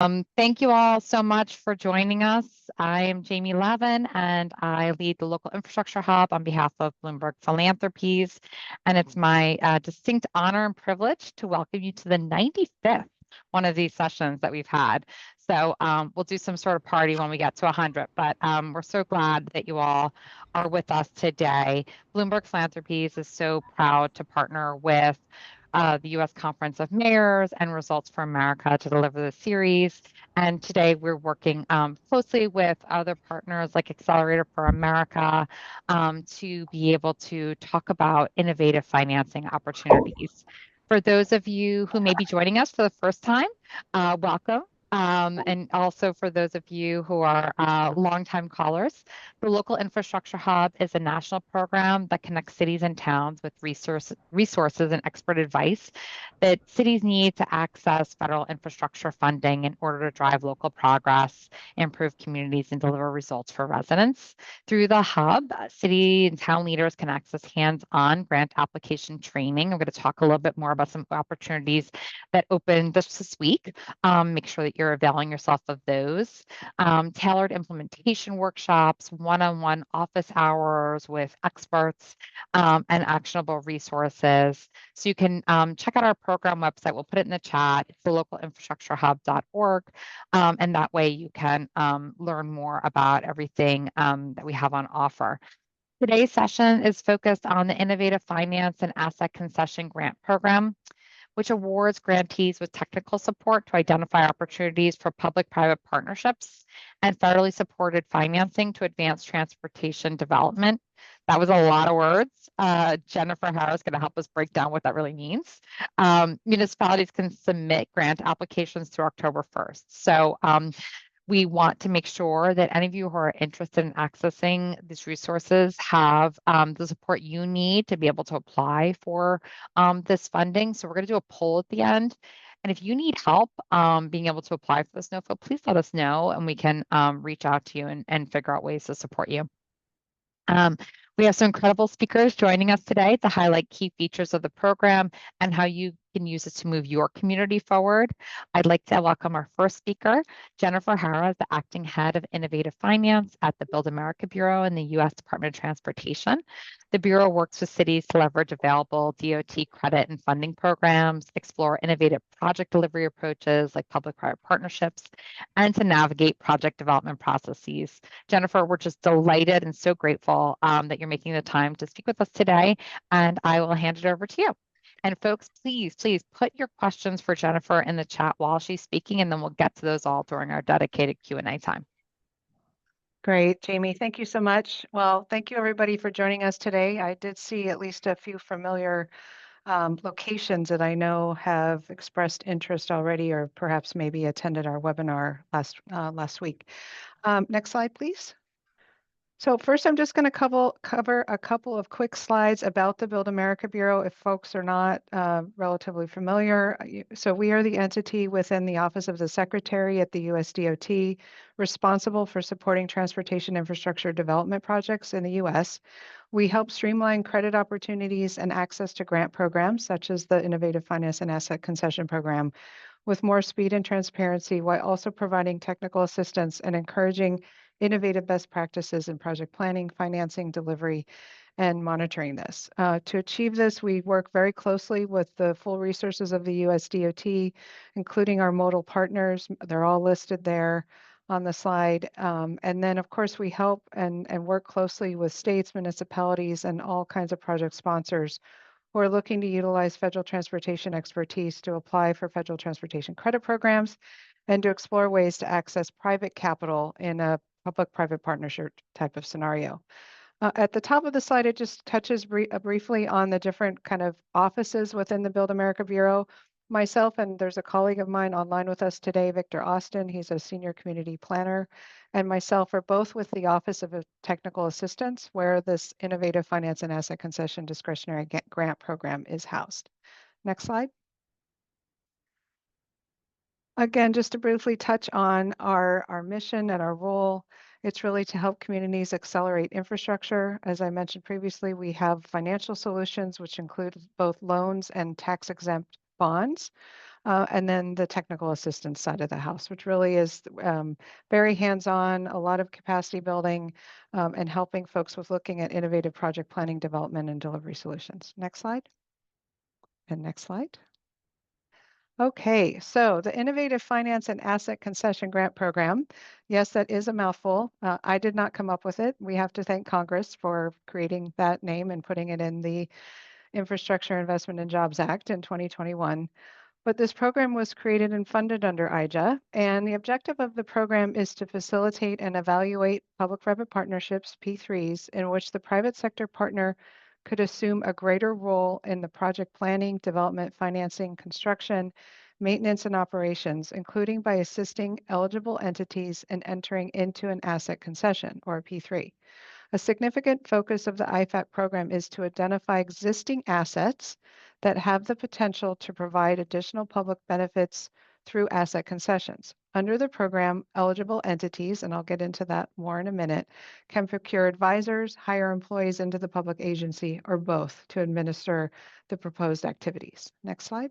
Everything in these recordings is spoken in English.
Thank you all so much for joining us. I am Jamie Levin, and I lead the local infrastructure hub on behalf of Bloomberg Philanthropies. And it's my distinct honor and privilege to welcome you to the 95th one of these sessions that we've had. So we'll do some sort of party when we get to 100, but we're so glad that you all are with us today. Bloomberg Philanthropies is so proud to partner with the U.S. Conference of Mayors and Results for America to deliver the series. And today we're working closely with other partners like Accelerator for America to be able to talk about innovative financing opportunities. For those of you who may be joining us for the first time, welcome. And also for those of you who are longtime callers, the Local Infrastructure Hub is a national program that connects cities and towns with resources and expert advice that cities need to access federal infrastructure funding in order to drive local progress, improve communities, and deliver results for residents. Through the hub, city and town leaders can access hands-on grant application training. I'm going to talk a little bit more about some opportunities that opened this week. Make sure that you're availing yourself of those. Tailored implementation workshops, one-on-one office hours with experts, and actionable resources. So you can check out our program website. We'll put it in the chat. It's the localinfrastructurehub.org. And that way you can learn more about everything that we have on offer. Today's session is focused on the Innovative Finance and Asset Concession Grant Program, which awards grantees with technical support to identify opportunities for public-private partnerships and federally supported financing to advance transportation development. That was a lot of words. Jennifer Harrow is going to help us break down what that really means. Municipalities can submit grant applications through October 1st. So we want to make sure that any of you who are interested in accessing these resources have the support you need to be able to apply for this funding. So we're going to do a poll at the end. And if you need help being able to apply for this NOFO, please let us know and we can reach out to you and figure out ways to support you. We have some incredible speakers joining us today to highlight key features of the program and how you can use it to move your community forward. I'd like to welcome our first speaker, Jennifer Harrow, the acting head of innovative finance at the Build America Bureau in the U.S. Department of Transportation. The Bureau works with cities to leverage available DOT credit and funding programs, explore innovative project delivery approaches like public-private partnerships, and to navigate project development processes. Jennifer, we're just delighted and so grateful that you're making the time to speak with us today, and I will hand it over to you. And folks, please put your questions for Jennifer in the chat while she's speaking, and then we'll get to those all during our dedicated Q&A time. Great, Jamie. Thank you so much. Well, thank you everybody for joining us today. I did see at least a few familiar locations that I know have expressed interest already, or perhaps maybe attended our webinar last week. Next slide, please. So first, I'm just going to cover a couple of quick slides about the Build America Bureau if folks are not relatively familiar. So we are the entity within the Office of the Secretary at the US DOT responsible for supporting transportation infrastructure development projects in the US. We help streamline credit opportunities and access to grant programs such as the Innovative Finance and Asset Concession Program with more speed and transparency while also providing technical assistance and encouraging innovative best practices in project planning, financing, delivery, and monitoring this. To achieve this, we work very closely with the full resources of the US DOT, including our modal partners. They're all listed there on the slide. And then, of course, we help and work closely with states, municipalities, and all kinds of project sponsors who are looking to utilize federal transportation expertise to apply for federal transportation credit programs and to explore ways to access private capital in a public-private partnership type of scenario. At the top of the slide, it just touches briefly on the different kind of offices within the Build America Bureau. Myself and there's a colleague of mine online with us today, Victor Austin. He's a senior community planner, and myself are both with the Office of Technical Assistance, where this Innovative Finance and Asset Concession Discretionary Grant Program is housed. Next slide. Again, just to briefly touch on our mission and our role, it's really to help communities accelerate infrastructure. As I mentioned previously, we have financial solutions, which include both loans and tax-exempt bonds. and then the technical assistance side of the house, which really is very hands-on, a lot of capacity building, and helping folks with looking at innovative project planning, development, and delivery solutions. Next slide. And next slide. Okay, so the Innovative Finance and Asset Concession Grant Program. Yes, that is a mouthful. I did not come up with it. We have to thank Congress for creating that name and putting it in the Infrastructure Investment and Jobs Act in 2021. But this program was created and funded under IJA, and the objective of the program is to facilitate and evaluate public-private partnerships, P3s, in which the private sector partner could assume a greater role in the project planning, development, financing, construction, maintenance, and operations, including by assisting eligible entities in entering into an asset concession, or a P3. A significant focus of the IFAC program is to identify existing assets that have the potential to provide additional public benefits through asset concessions. Under the program, eligible entities, and I'll get into that more in a minute, can procure advisors, hire employees into the public agency, or both to administer the proposed activities. Next slide.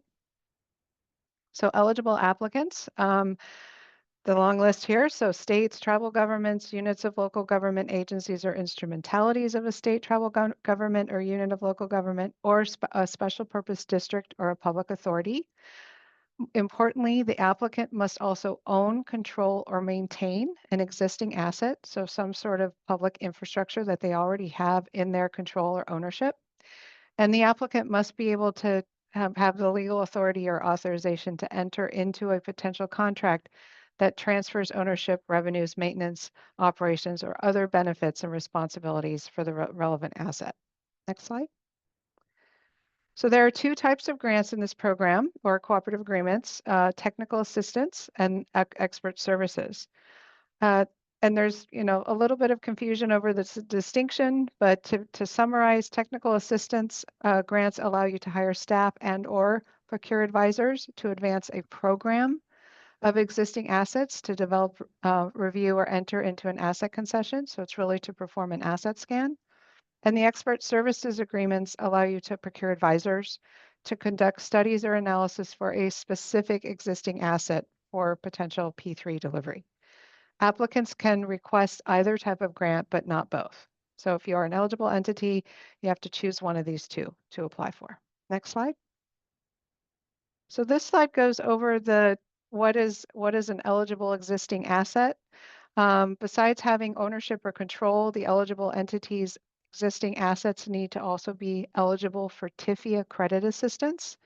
So eligible applicants. The long list here. So states, tribal governments, units of local government agencies or instrumentalities of a state, tribal government or unit of local government, or a special purpose district or a public authority. Importantly, the applicant must also own, control, or maintain an existing asset, so some sort of public infrastructure that they already have in their control or ownership. And the applicant must be able to have the legal authority or authorization to enter into a potential contract that transfers ownership, revenues, maintenance, operations, or other benefits and responsibilities for the relevant asset. Next slide. So there are two types of grants in this program, or cooperative agreements, technical assistance and expert services. And there's, a little bit of confusion over this distinction, but to summarize, technical assistance grants allow you to hire staff and or procure advisors to advance a program of existing assets to develop, review, or enter into an asset concession. So it's really to perform an asset scan. And the expert services agreements allow you to procure advisors to conduct studies or analysis for a specific existing asset for potential P3 delivery. Applicants can request either type of grant, but not both. So if you are an eligible entity, you have to choose one of these two to apply for. Next slide. So this slide goes over what is an eligible existing asset. Besides having ownership or control, the eligible entity's existing assets need to also be eligible for TIFIA credit assistance.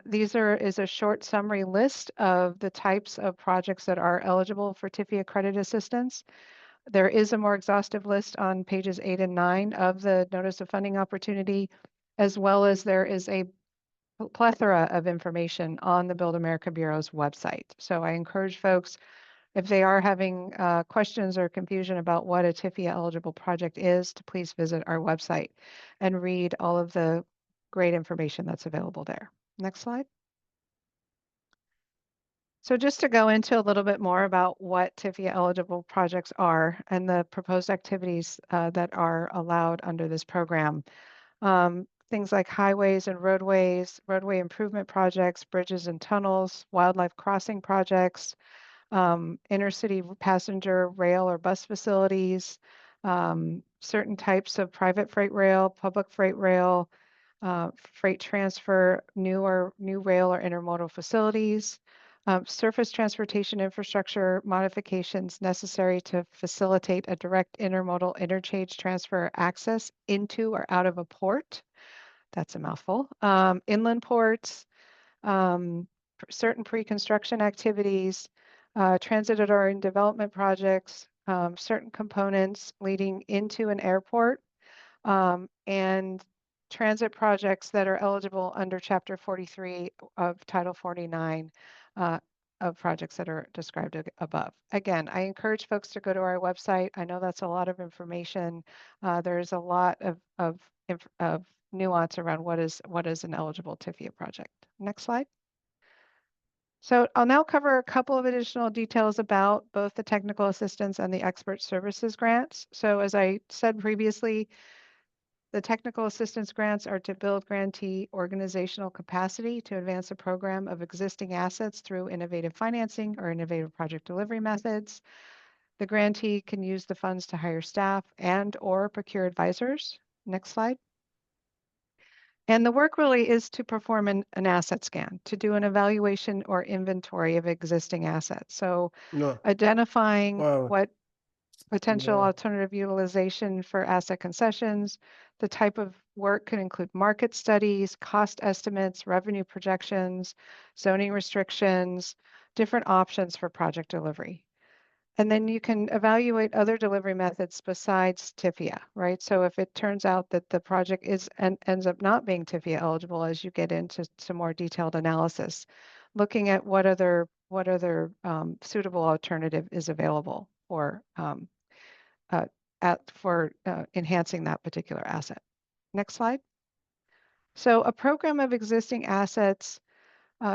These is a short summary list of the types of projects that are eligible for TIFIA credit assistance. There is a more exhaustive list on pages 8 and 9 of the Notice of Funding Opportunity, as well as there is a plethora of information on the Build America Bureau's website. So I encourage folks, if they are having questions or confusion about what a TIFIA eligible project is, to please visit our website and read all of the great information that's available there. Next slide. So just to go into a little bit more about what TIFIA eligible projects are and the proposed activities that are allowed under this program. Things like highways and roadways, roadway improvement projects, bridges and tunnels, wildlife crossing projects, intercity passenger rail or bus facilities, certain types of private freight rail, public freight rail, freight transfer, new rail or intermodal facilities, surface transportation infrastructure modifications necessary to facilitate a direct intermodal interchange transfer access into or out of a port. That's a mouthful. Inland ports, certain pre-construction activities, transit-oriented development projects, certain components leading into an airport, and transit projects that are eligible under Chapter 43 of Title 49 of projects that are described above. Again, I encourage folks to go to our website. I know that's a lot of information. There's a lot of nuance around what is an eligible TIFIA project. Next slide. So I'll now cover a couple of additional details about both the technical assistance and the expert services grants. So as I said previously, The technical assistance grants are to build grantee organizational capacity to advance a program of existing assets through innovative financing or innovative project delivery methods. The grantee can use the funds to hire staff and or procure advisors. Next slide. And the work really is to perform an asset scan, to do an evaluation or inventory of existing assets. So No. identifying Wow. what potential No. alternative utilization for asset concessions. The type of work could include market studies, cost estimates, revenue projections, zoning restrictions, different options for project delivery. And then you can evaluate other delivery methods besides TIFIA, right? So if it turns out that the project is and ends up not being TIFIA eligible as you get into some more detailed analysis, looking at what other suitable alternative is available for enhancing that particular asset. Next slide. So a program of existing assets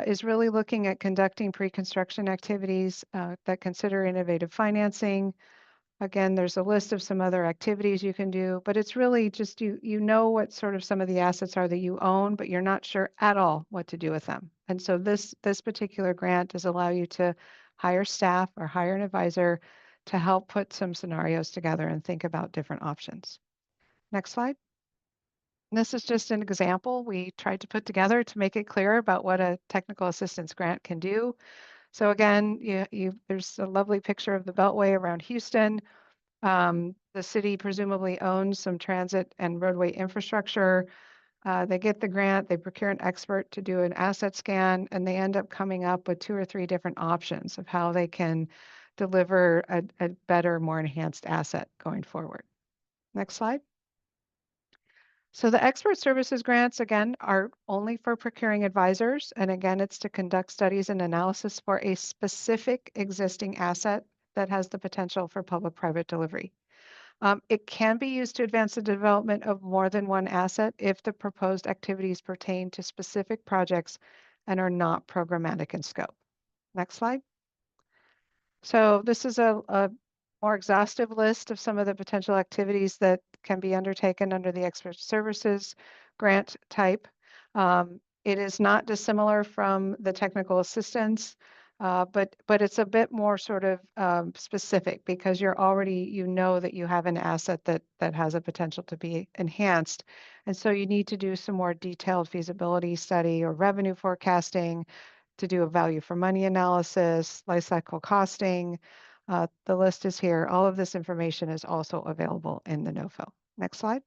is really looking at conducting pre-construction activities that consider innovative financing. Again, there's a list of some other activities you can do, but it's really just you know what sort of some of the assets are that you own, but you're not sure at all what to do with them. And so this particular grant does allow you to hire staff or hire an advisor to help put some scenarios together and think about different options. Next slide. This is just an example we tried to put together to make it clear about what a technical assistance grant can do. So again, there's a lovely picture of the Beltway around Houston. The city presumably owns some transit and roadway infrastructure. They get the grant, they procure an expert to do an asset scan, and they end up coming up with 2 or 3 different options of how they can deliver a better, more enhanced asset going forward. Next slide. So the expert services grants, again, are only for procuring advisors. And again, it's to conduct studies and analysis for a specific existing asset that has the potential for public-private delivery. It can be used to advance the development of more than one asset if the proposed activities pertain to specific projects and are not programmatic in scope. Next slide. So this is a more exhaustive list of some of the potential activities that can be undertaken under the expert services grant type. It is not dissimilar from the technical assistance, but it's a bit more sort of specific because you know that you have an asset that has a potential to be enhanced. And so you need to do some more detailed feasibility study or revenue forecasting to do a value for money analysis, life cycle costing. The list is here. All of this information is also available in the NOFO. Next slide.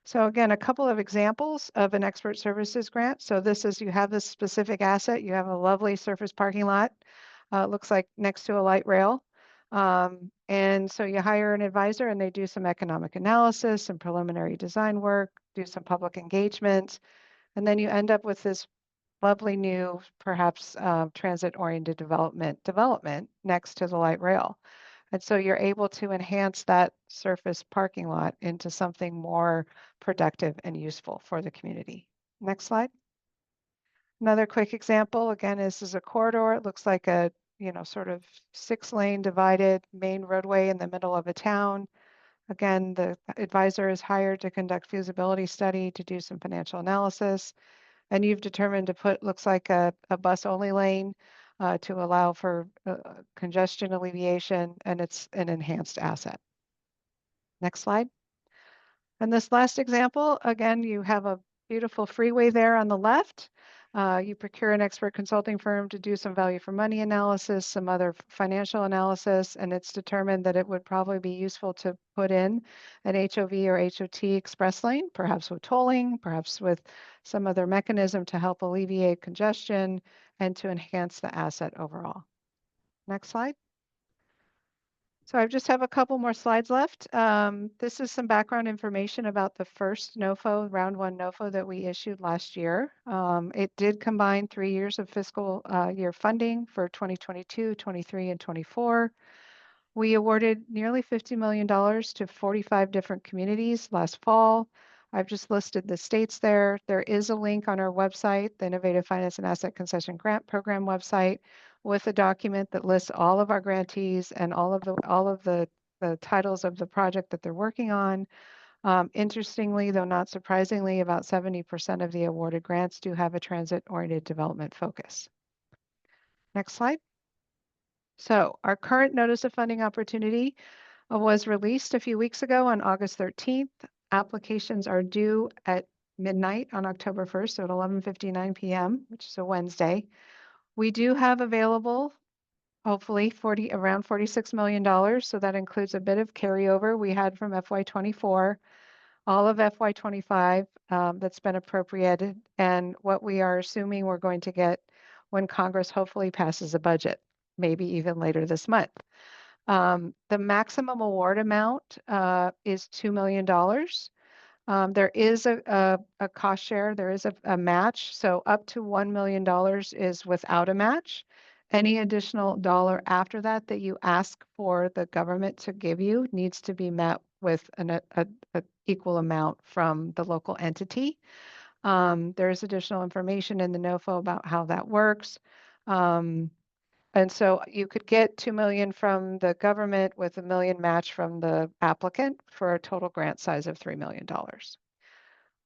So again, a couple of examples of an expert services grant. So this is, you have this specific asset, you have a lovely surface parking lot. It looks like next to a light rail. And so you hire an advisor and they do some economic analysis, some preliminary design work, do some public engagement, and then you end up with this lovely new, perhaps transit-oriented development next to the light rail. And so you're able to enhance that surface parking lot into something more productive and useful for the community. Next slide. Another quick example, again, this is a corridor. It looks like a, sort of 6-lane divided main roadway in the middle of a town. Again, the advisor is hired to conduct feasibility study to do some financial analysis. And you've determined to put, looks like a bus-only lane to allow for congestion alleviation, and it's an enhanced asset. Next slide. And this last example, again, you have a beautiful freeway there on the left. You procure an expert consulting firm to do some value for money analysis, some other financial analysis, and it's determined that it would probably be useful to put in an HOV or HOT express lane, perhaps with tolling, perhaps with some other mechanism to help alleviate congestion and to enhance the asset overall. Next slide. So I just have a couple more slides left. This is some background information about the first NOFO, round 1 NOFO that we issued last year. It did combine 3 years of fiscal year funding for 2022, 23, and 24. We awarded nearly $50 million to 45 different communities last fall. I've just listed the states there. There is a link on our website, the Innovative Finance and Asset Concession Grant Program website, with a document that lists all of our grantees and all of the titles of the project that they're working on. Interestingly, though not surprisingly, about 70% of the awarded grants do have a transit-oriented development focus. Next slide. So our current notice of funding opportunity was released a few weeks ago on August 13th. Applications are due at midnight on October 1st, so at 11:59 p.m., which is a Wednesday. We do have available, hopefully, around $46 million. So that includes a bit of carryover we had from FY24, all of FY25 that's been appropriated, and what we are assuming we're going to get when Congress hopefully passes a budget, maybe even later this month. The maximum award amount is $2 million. There is a cost share, there is a match, so up to $1 million is without a match. Any additional dollar after that that you ask for the government to give you needs to be met with an equal amount from the local entity. There's additional information in the NOFO about how that works. And so you could get 2 million from the government with $1 million match from the applicant for a total grant size of $3 million.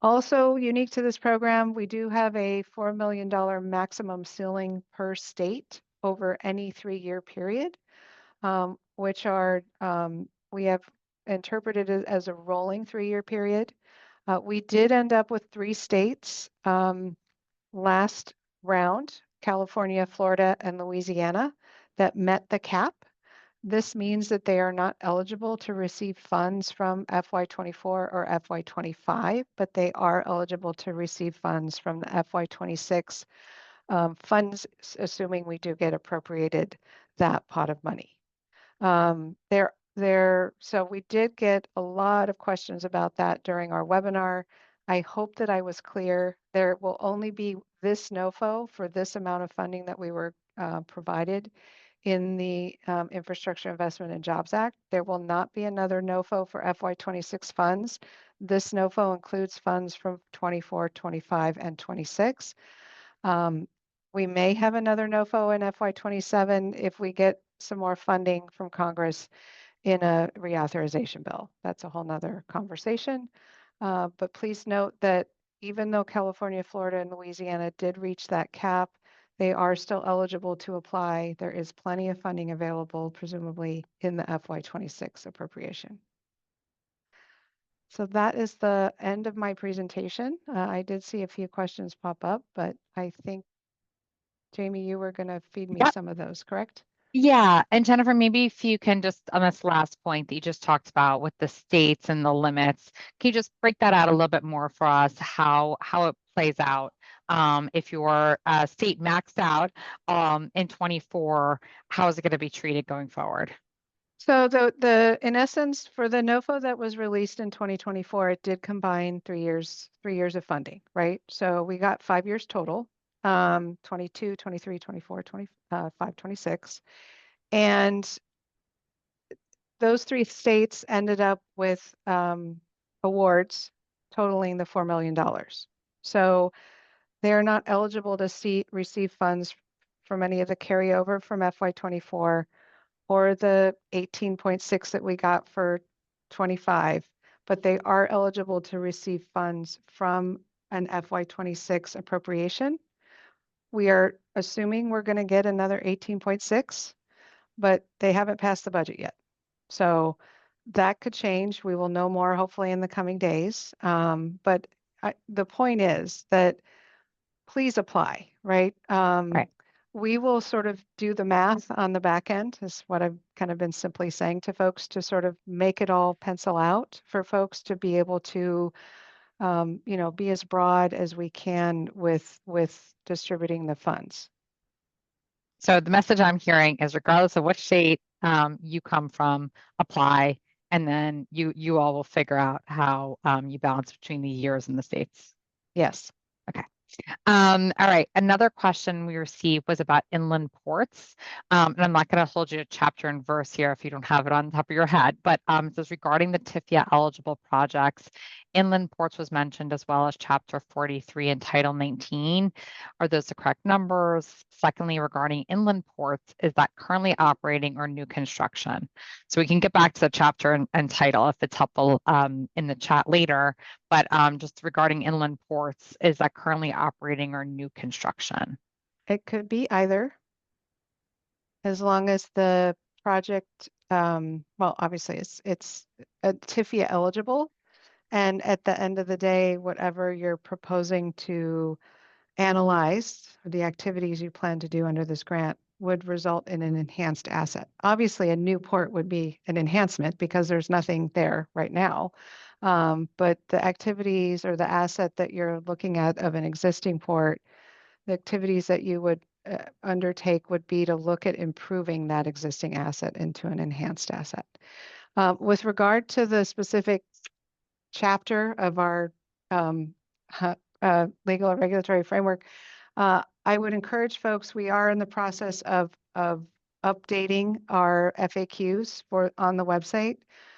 Also unique to this program, we do have a $4 million maximum ceiling per state over any 3-year period, which are, we have interpreted it as a rolling 3-year period. We did end up with 3 states last round, California, Florida, and Louisiana, that met the cap. This means that they are not eligible to receive funds from FY24 or FY25, but they are eligible to receive funds from the FY26 funds, assuming we do get appropriated that pot of money. So we did get a lot of questions about that during our webinar. I hope that I was clear. There will only be this NOFO for this amount of funding that we were provided in the Infrastructure Investment and Jobs Act. There will not be another NOFO for FY26 funds. This NOFO includes funds from 24, 25, and 26. We may have another NOFO in FY27 if we get some more funding from Congress in a reauthorization bill. That's a whole nother conversation. But please note that even though California, Florida, and Louisiana did reach that cap, they are still eligible to apply. There is plenty of funding available, presumably in the FY26 appropriation. So that is the end of my presentation. I did see a few questions pop up, but I think, Jamie, you were going to feed me some of those, correct? Yeah, and Jennifer, maybe if you can just, on this last point that you just talked about with the states and the limits, can you just break that out a little bit more for us, how it plays out? If your state maxed out in 24, how is it going to be treated going forward? So in essence, for the NOFO that was released in 2024, it did combine 3 years of funding, right? So we got 5 years total, 22, 23, 24, 25, 26. And those 3 states ended up with awards totaling the $4 million. So they're not eligible to receive funds from any of the carryover from FY24 or the 18.6 that we got for 25, but they are eligible to receive funds from an FY26 appropriation. We are assuming we're going to get another 18.6, but they haven't passed the budget yet. So that could change. We will know more hopefully in the coming days. But the point is that please apply, right? Right. We will sort of do the math on the back end, is what I've kind of been simply saying to folks, to sort of make it all pencil out for folks to be able to, be as broad as we can with distributing the funds. So the message I'm hearing is, regardless of which state you come from, apply, and then you all will figure out how you balance between the years and the states. Yes. Okay. All right. Another question we received was about inland ports. And I'm not going to hold you to chapter and verse here if you don't have it on the top of your head, but it says regarding the TIFIA eligible projects inland ports was mentioned as well as Chapter 43 and Title 19. Are those the correct numbers? Secondly, regarding inland ports, is that currently operating or new construction? So we can get back to the chapter and title if it's helpful in the chat later. But just regarding inland ports, is that currently operating or new construction? It could be either, as long as the project, well, obviously it's TIFIA eligible. And at the end of the day, whatever you're proposing to analyze, the activities you plan to do under this grant would result in an enhanced asset. Obviously, a new port would be an enhancement because there's nothing there right now. But the activities or the asset that you're looking at of an existing port, the activities that you would undertake would be to look at improving that existing asset into an enhanced asset. With regard to the specific chapter of our legal and regulatory framework, I would encourage folks, we are in the process of updating our FAQs on the website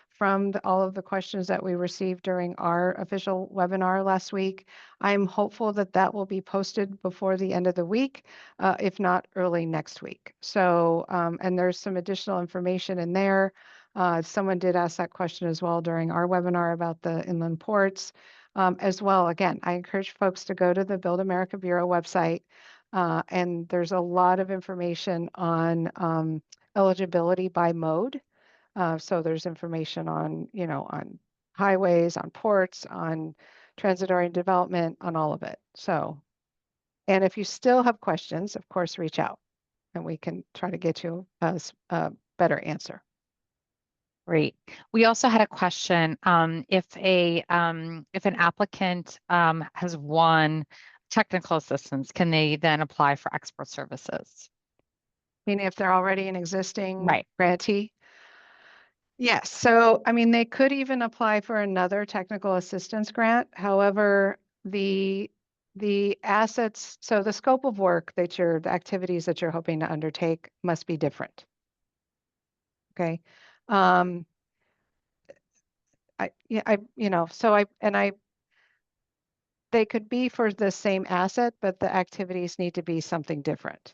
from all of the questions that we received during our official webinar last week. I'm hopeful that that will be posted before the end of the week, if not early next week. So, and there's some additional information in there. Someone did ask that question as well during our webinar about the inland ports. As well, again, I encourage folks to go to the Build America Bureau website, and there's a lot of information on eligibility by mode. So there's information on, on highways, on ports, on transit-oriented development, on all of it. So, and if you still have questions, of course, reach out and we can try to get you a better answer. Great. We also had a question, if an applicant has won technical assistance, can they then apply for expert services? Meaning if they're already an existing Right. grantee? Yes. So, I mean, they could even apply for another technical assistance grant. However, the assets, so the scope of work that the activities that you're hoping to undertake must be different. Okay. They could be for the same asset, but the activities need to be something different.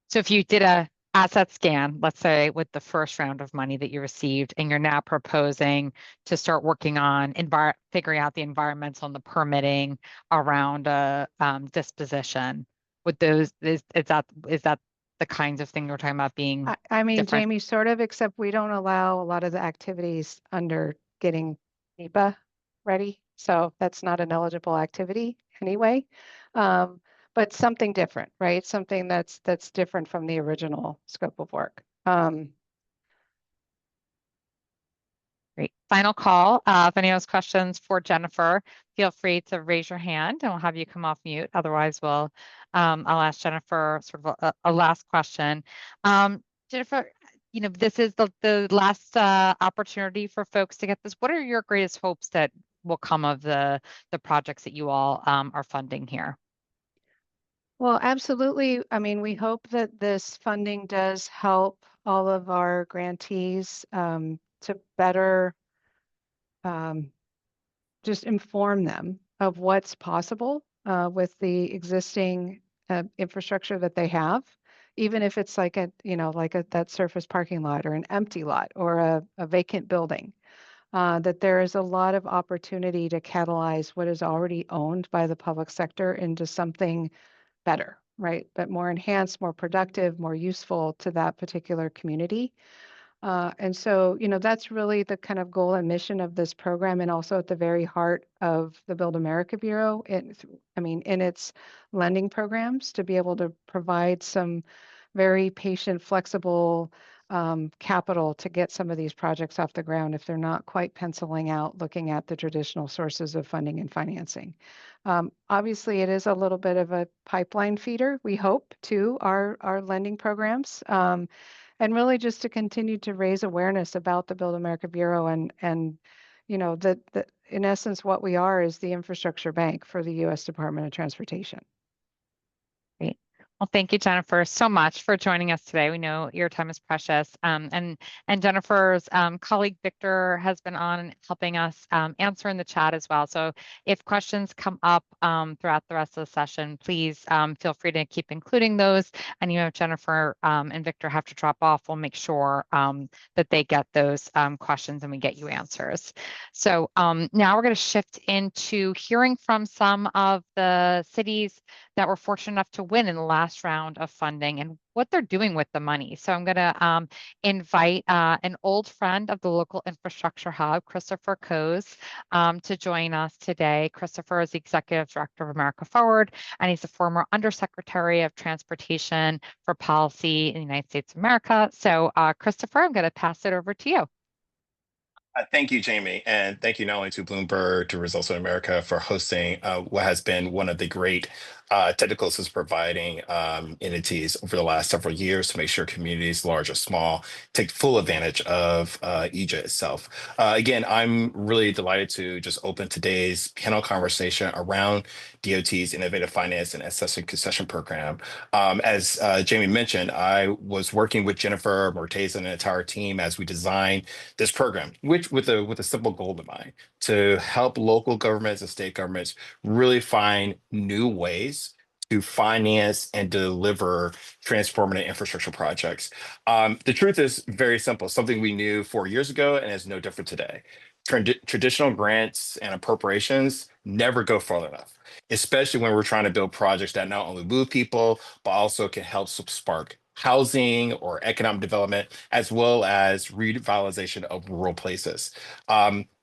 So if you did a asset scan, let's say with the first round of money that you received, and you're now proposing to start working on figuring out the environmental and the permitting around a disposition, would those is that the kinds of thing we're talking about being I mean, different? Jamie, sort of, except we don't allow a lot of the activities under getting NEPA ready. So that's not an eligible activity anyway. But something different, right? Something that's different from the original scope of work. Great. Final call. If anyone has questions for Jennifer, feel free to raise your hand and we'll have you come off mute. Otherwise, I'll ask Jennifer sort of a last question. Jennifer, this is the last opportunity for folks to get this. What are your greatest hopes that will come of the projects that you all are funding here? Well, absolutely. I mean, we hope that this funding does help all of our grantees to better just inform them of what's possible with the existing infrastructure that they have, even if it's like that surface parking lot or an empty lot or a vacant building. That there is a lot of opportunity to catalyze what is already owned by the public sector into something better, right? But more enhanced, more productive, more useful to that particular community. And so, that's really the kind of goal and mission of this program, and also at the very heart of the Build America Bureau, in its lending programs, to be able to provide some very patient, flexible capital to get some of these projects off the ground if they're not quite penciling out, looking at the traditional sources of funding and financing. Obviously, it is a little bit of a pipeline feeder, we hope, to our lending programs. And really just to continue to raise awareness about the Build America Bureau and that in essence, what we are is the infrastructure bank for the U.S. Department of Transportation. Great. Well, thank you, Jennifer, so much for joining us today. We know your time is precious. And Jennifer's colleague Victor has been on and helping us answer in the chat as well. So if questions come up throughout the rest of the session, please feel free to keep including those. And if Jennifer and Victor have to drop off, we'll make sure that they get those questions and we get you answers. So now we're going to shift into hearing from some of the cities that were fortunate enough to win in the last round of funding and what they're doing with the money. So I'm going to invite an old friend of the local infrastructure hub, Christopher Coase, to join us today. Christopher is the executive director of America Forward, and he's a former undersecretary of transportation for policy in the United States of America. So Christopher, I'm going to pass it over to you. Thank you, Jamie, and thank you not only to Bloomberg, to Results in America for hosting what has been one of the great technical assistance providing entities over the last several years to make sure communities, large or small, take full advantage of EJA itself. Again, I'm really delighted to just open today's panel conversation around DOT's Innovative Finance and Access Concession Program. As Jamie mentioned, I was working with Jennifer Morteza and the entire team as we designed this program, which with a simple goal in mind, to help local governments and state governments really find new ways to finance and deliver transformative infrastructure projects. The truth is very simple, something we knew 4 years ago and is no different today. Traditional grants and appropriations never go far enough, especially when we're trying to build projects that not only move people, but also can help spark housing or economic development, as well as revitalization of rural places.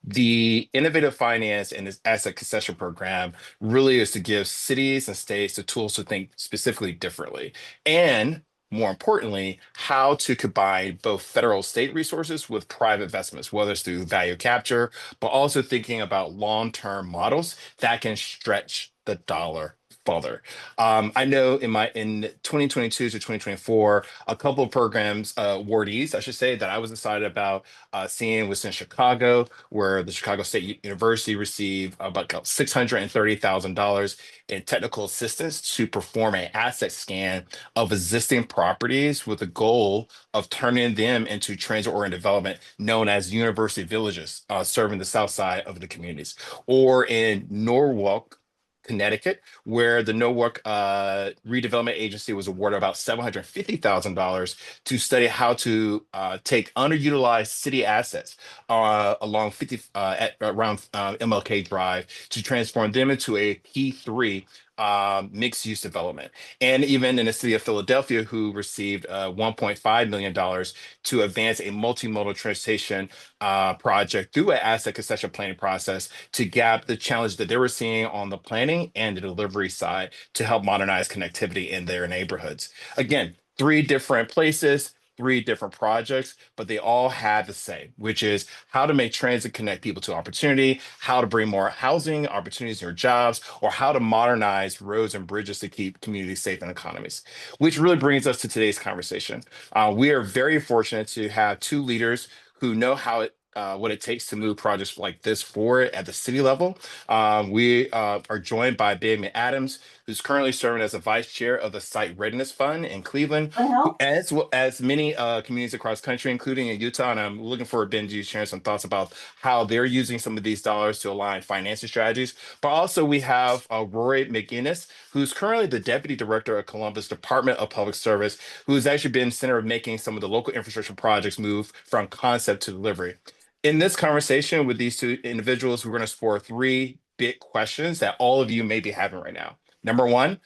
The Innovative Finance and Asset Concession Program really is to give cities and states the tools to think specifically differently. And more importantly, how to combine both federal state resources with private investments, whether it's through value capture, but also thinking about long-term models that can stretch the dollar further. I know in 2022 to 2024, a couple of programs, awardees, I should say, that I was excited about seeing was in Chicago, where the Chicago State University received about $630,000 in technical assistance to perform an asset scan of existing properties with the goal of turning them into transit-oriented development known as University Villages, serving the south side of the communities. Or in Norwalk, Connecticut, where the Norwalk Redevelopment Agency was awarded about $750,000 to study how to take underutilized city assets along around MLK Drive to transform them into a P3 mixed use development. And even in the city of Philadelphia, who received $1.5 million to advance a multimodal transportation project through an asset concession planning process to gap the challenge that they were seeing on the planning and the delivery side to help modernize connectivity in their neighborhoods. Again, 3 different places, 3 different projects, but they all have the same, which is how to make transit connect people to opportunity, how to bring more housing, opportunities, or jobs, or how to modernize roads and bridges to keep communities safe and economies. Which really brings us to today's conversation. We are very fortunate to have 2 leaders who know what it takes to move projects like this forward at the city level. We are joined by Ben McAdams, who's currently serving as the vice chair of the Site Readiness Fund in Cleveland, as well as many communities across country, including in Utah. And I'm looking forward to Ben to sharing some thoughts about how they're using some of these dollars to align financing strategies. But also we have Rory McGinnis, who's currently the deputy director of Columbus Department of Public Service, who's actually been center of making some of the local infrastructure projects move from concept to delivery. In this conversation with these 2 individuals, we're going to explore 3 big questions that all of you may be having right now. Number 1,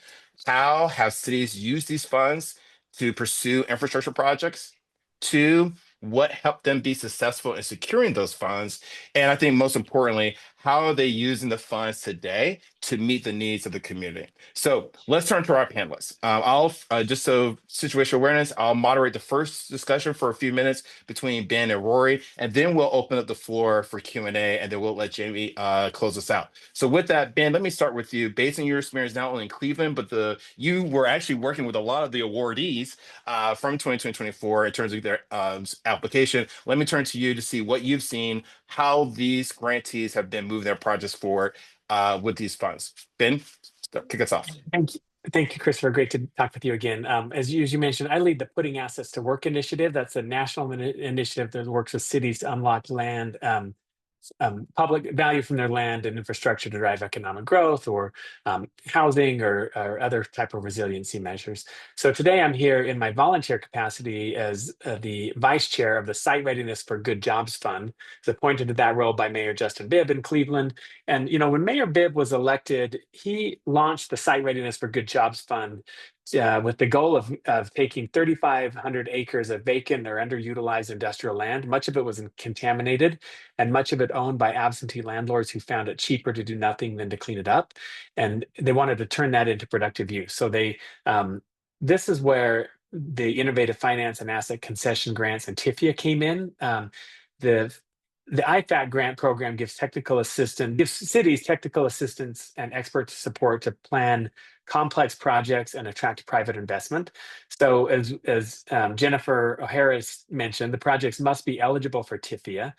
how have cities used these funds to pursue infrastructure projects? 2, what helped them be successful in securing those funds? And I think most importantly, how are they using the funds today to meet the needs of the community? So let's turn to our panelists. Just so situational awareness, I'll moderate the first discussion for a few minutes between Ben and Rory, and then we'll open up the floor for Q&A, and then we'll let Jamie close us out. So with that, Ben, let me start with you. Based on your experience not only in Cleveland, but you were actually working with a lot of the awardees from 2024 in terms of their application. Let me turn to you to see what you've seen, how these grantees have been moving their projects forward with these funds. Ben, kick us off. Thank you, Christopher. Great to talk with you again. As you mentioned, I lead the Putting Assets to Work initiative. That's a national initiative that works with cities to unlock land, public value from their land and infrastructure to drive economic growth or housing or other type of resiliency measures. So today I'm here in my volunteer capacity as the vice chair of the Site Readiness for Good Jobs Fund. I was appointed to that role by Mayor Justin Bibb in Cleveland. And when Mayor Bibb was elected, he launched the Site Readiness for Good Jobs Fund with the goal of taking 3,500 acres of vacant or underutilized industrial land. Much of it was contaminated and much of it owned by absentee landlords who found it cheaper to do nothing than to clean it up. And they wanted to turn that into productive use. So this is where the Innovative Finance and Asset Concession Grants and TIFIA came in. The IFAC grant program gives cities technical assistance and expert support to plan complex projects and attract private investment. So as Jennifer O'Hara mentioned, the projects must be eligible for TIFIA.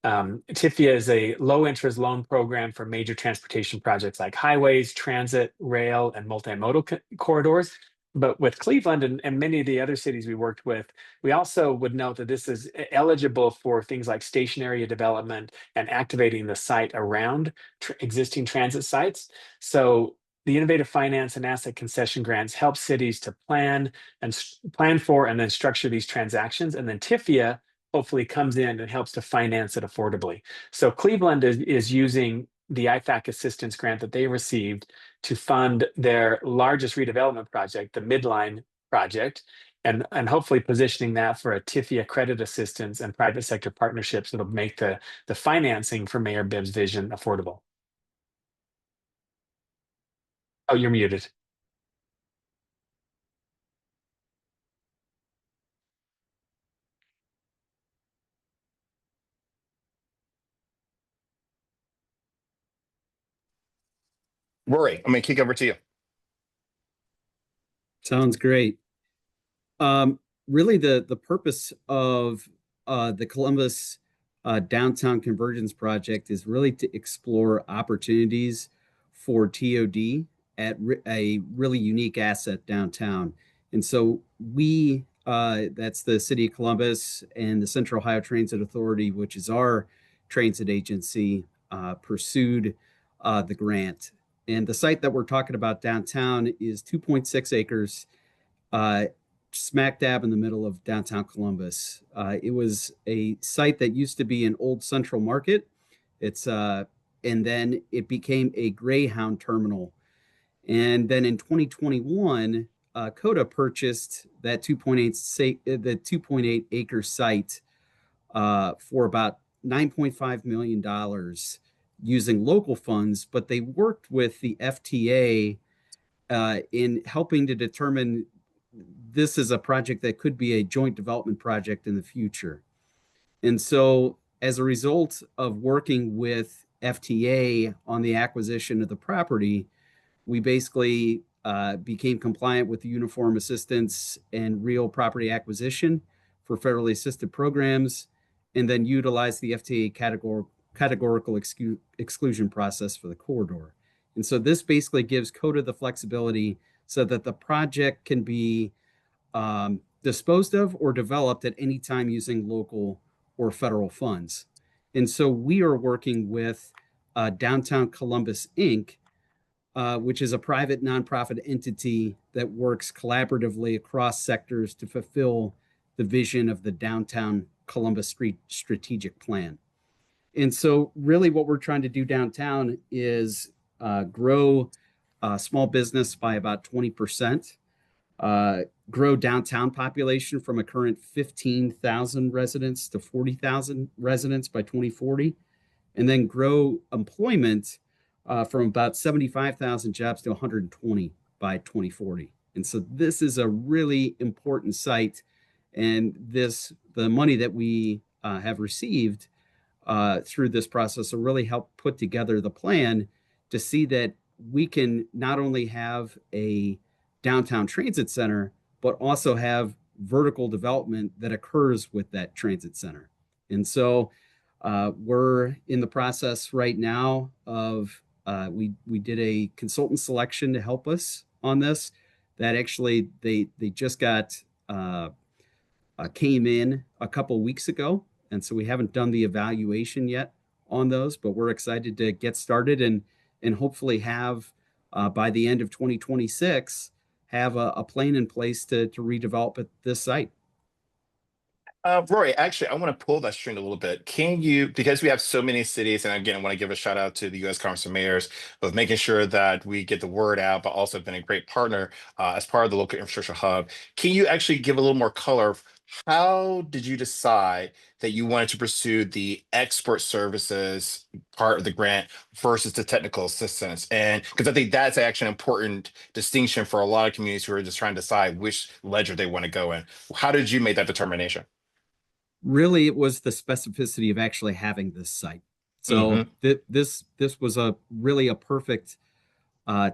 TIFIA is a low interest loan program for major transportation projects like highways, transit, rail, and multimodal corridors. But with Cleveland and many of the other cities we worked with, we also would note that this is eligible for things like station area development and activating the site around existing transit sites. So the Innovative Finance and Asset Concession Grants help cities to plan for and then structure these transactions. And then TIFIA hopefully comes in and helps to finance it affordably. So Cleveland is using the IFAC assistance grant that they received to fund their largest redevelopment project, the Midline project, and hopefully positioning that for a TIFIA credit assistance and private sector partnerships that'll make the financing for Mayor Bibb's vision affordable. Oh, you're muted. Rory, I'm going to kick over to you. Sounds great. Really, the purpose of the Columbus Downtown Convergence Project is really to explore opportunities for TOD at a really unique asset downtown. And so that's the City of Columbus and the Central Ohio Transit Authority, which is our transit agency, pursued the grant. And the site that we're talking about downtown is 2.6 acres, smack dab in the middle of downtown Columbus. It was a site that used to be an old Central Market. And then it became a Greyhound terminal. And then in 2021, COTA purchased that 2.8 acre site for about $9.5 million using local funds, but they worked with the FTA in helping to determine this is a project that could be a joint development project in the future. And so as a result of working with FTA on the acquisition of the property, we basically became compliant with the Uniform Assistance and Real Property Acquisition for federally assisted programs, and then utilized the FTA categorical exclusion process for the corridor. And so this basically gives COTA the flexibility so that the project can be disposed of or developed at any time using local or federal funds. And so we are working with Downtown Columbus, Inc., which is a private nonprofit entity that works collaboratively across sectors to fulfill the vision of the Downtown Columbus Street Strategic Plan. And so really what we're trying to do downtown is grow small business by about 20%, grow downtown population from a current 15,000 residents to 40,000 residents by 2040, and then grow employment from about 75,000 jobs to 120 by 2040. And so this is a really important site, and the money that we have received through this process will really help put together the plan to see that we can not only have a downtown transit center, but also have vertical development that occurs with that transit center. And so we're in the process right now of, we did a consultant selection to help us on this. that actually they just got came in a couple weeks ago, and so we haven't done the evaluation yet on those, but we're excited to get started and hopefully have by the end of 2026 have a plan in place to redevelop at this site. Rory, actually, I want to pull that string a little bit. Can you, because we have so many cities, and again, I want to give a shout out to the U.S. Conference of Mayors of making sure that we get the word out, but also been a great partner as part of the local infrastructure hub. Can you actually give a little more color of how did you decide that you wanted to pursue the expert services part of the grant versus the technical assistance? And because I think that's actually an important distinction for a lot of communities who are just trying to decide which ledger they want to go in. How did you make that determination? Really, it was the specificity of actually having this site. So this was really a perfect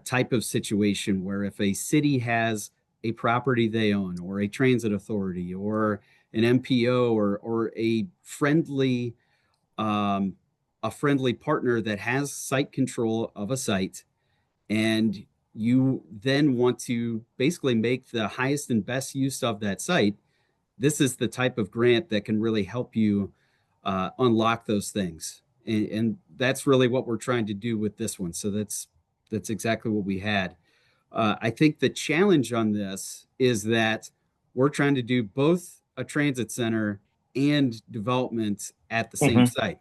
type of situation where if a city has a property they own, or a transit authority, or an MPO, or a friendly partner that has site control of a site, and you then want to basically make the highest and best use of that site, this is the type of grant that can really help you unlock those things. And that's really what we're trying to do with this one. So that's exactly what we had. I think the challenge on this is that we're trying to do both a transit center and development at the same site.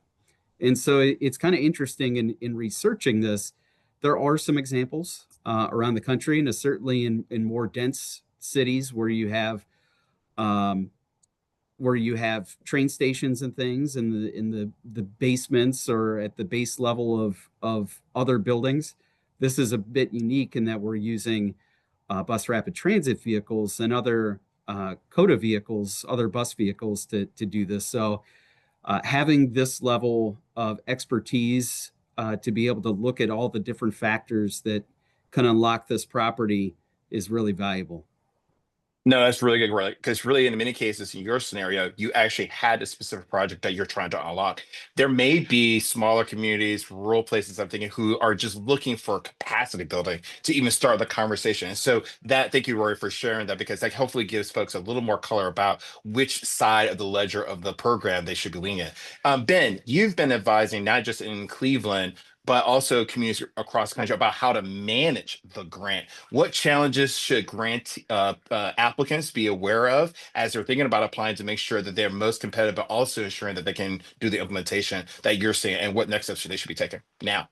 And so it's kind of interesting in researching this. There are some examples around the country, and certainly in more dense cities where you have train stations and things in the basements or at the base level of other buildings. This is a bit unique in that we're using bus rapid transit vehicles and other COTA vehicles, other bus vehicles to do this. So having this level of expertise to be able to look at all the different factors that can unlock this property is really valuable. No, that's really good, right? Because really, in many cases, in your scenario, you actually had a specific project that you're trying to unlock. There may be smaller communities, rural places, I'm thinking, who are just looking for capacity building to even start the conversation. And so thank you, Rory, for sharing that, because that hopefully gives folks a little more color about which side of the ledger of the program they should be leaning in. Ben, you've been advising not just in Cleveland, but also communities across the country about how to manage the grant. What challenges should grant applicants be aware of as they're thinking about applying to make sure that they're most competitive, but also ensuring that they can do the implementation that you're seeing, and what next steps they should be taking now?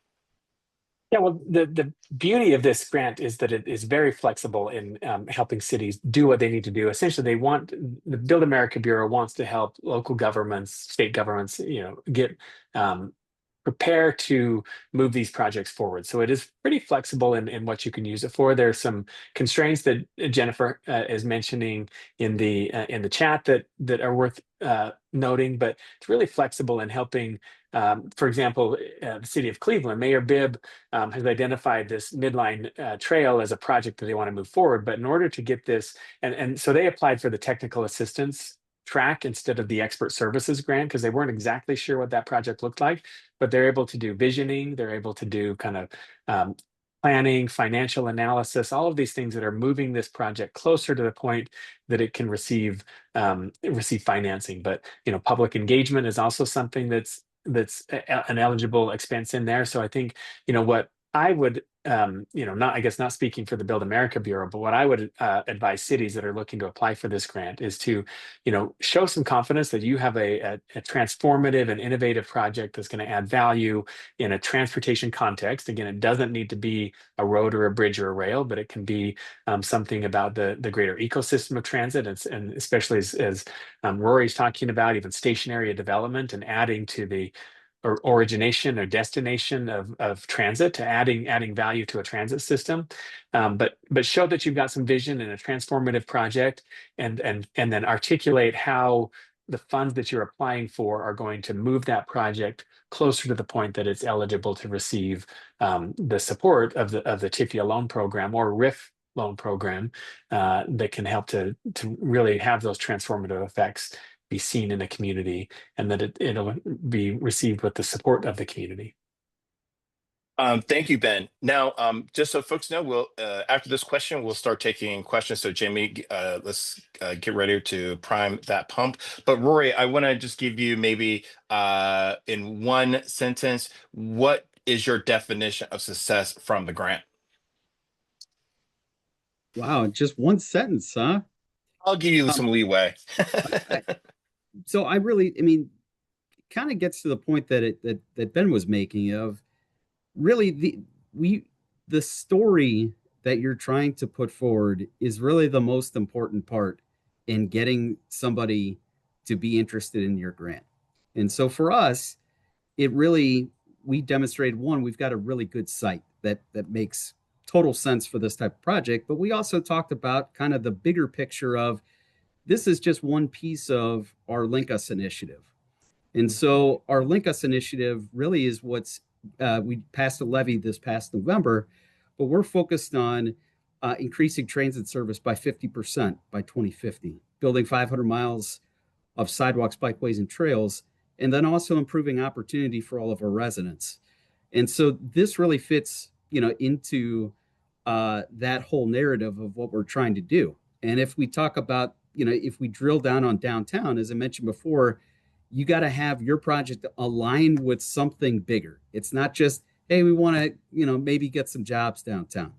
Yeah, well, the beauty of this grant is that it is very flexible in helping cities do what they need to do. Essentially, the Build America Bureau wants to help local governments, state governments, get prepare to move these projects forward. So it is pretty flexible in what you can use it for. There's some constraints that Jennifer is mentioning in the chat that are worth noting, but it's really flexible in helping. For example, the city of Cleveland, Mayor Bibb has identified this midline trail as a project that they want to move forward. But in order to get this, and so they applied for the technical assistance track instead of the expert services grant because they weren't exactly sure what that project looked like, but they're able to do visioning, they're able to do kind of planning, financial analysis, all of these things that are moving this project closer to the point that it can receive financing. But public engagement is also something that's an eligible expense in there. So I think what I would not speaking for the Build America Bureau, but what I would advise cities that are looking to apply for this grant is to, show some confidence that you have a transformative and innovative project that's going to add value in a transportation context. Again, it doesn't need to be a road or a bridge or a rail, but it can be something about the greater ecosystem of transit, and especially as Rory's talking about, even station area development and adding to the origination or destination of transit, to adding value to a transit system, but show that you've got some vision in a transformative project, and then articulate how the funds that you're applying for are going to move that project closer to the point that it's eligible to receive the support of the TIFIA loan program or RIF loan program that can help to really have those transformative effects be seen in a community, and that it'll be received with the support of the community. Thank you, Ben. Now, just so folks know, we'll after this question, we'll start taking questions. So, Jamie, let's get ready to prime that pump. But Rory, I want to just give you maybe in one sentence, what is your definition of success from the grant? Wow, just one sentence, huh? I'll give you some leeway. I, so I really, I mean, kind of gets to the point that Ben was making of really the story that you're trying to put forward is really the most important part in getting somebody to be interested in your grant. And so for us, it really we demonstrated one, we've got a really good site that makes total sense for this type of project, but we also talked about kind of the bigger picture of this is just one piece of our Link Us initiative. And so our Link Us initiative really is what's we passed a levy this past November, but we're focused on increasing transit service by 50% by 2050, building 500 miles of sidewalks, bikeways, and trails, and then also improving opportunity for all of our residents. And so this really fits, into that whole narrative of what we're trying to do. And if we talk about, if we drill down on downtown, as I mentioned before, you got to have your project aligned with something bigger. It's not just, hey, we want to, maybe get some jobs downtown.